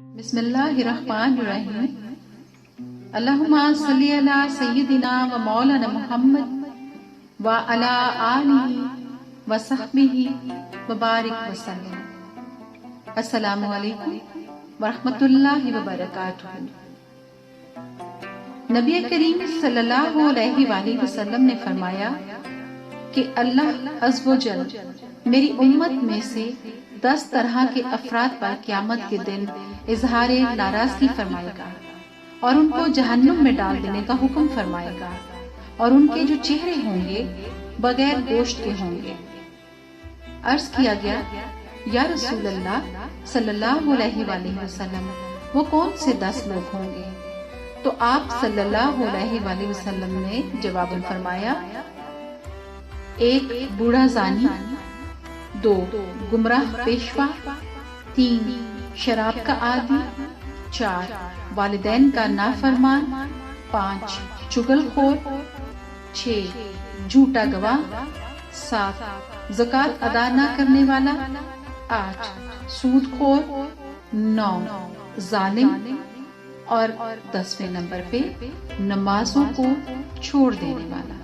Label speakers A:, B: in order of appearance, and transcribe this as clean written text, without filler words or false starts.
A: بسم اللہ الرحمن الرحیم. اللہم صلی علی سیدنا و مولانا محمد و علی آلہ و صحبہ و بارک وسلم. السلام علیکم ورحمۃ اللہ وبرکاتہ. نبی کریم صلی اللہ علیہ وآلہ وسلم نے فرمایا کہ اللہ عز و جل میری امت میں سے 10 طرح کے افراد پر قیامت کے دن اظہار ناراضگی فرمائے گا اور ان کو جہنم میں ڈال دینے کا حکم فرمائے گا، اور ان کے جو چہرے ہوں گے بغیر گوشت کے ہوں گے. عرض کیا گیا یا رسول اللہ صلی اللہ علیہ وآلہ وسلم وہ کون سے 10 لوگ ہوں گے؟ تو آپ صلی اللہ علیہ وآلہ وسلم نے جواباً فرمایا: 1 بوڑھا زانی، 2 گمراہ پیشوا، 3 شراب کا عادی، 4 والدین کا نافرمان، 5 چغل خور، 6 جھوٹا گواہ، 7 زکوٰۃ ادا نہ کرنے والا، 8 سود خور، 9 ظالم، اور 10ویں نمبر پہ نمازوں کو چھوڑ دینے والا.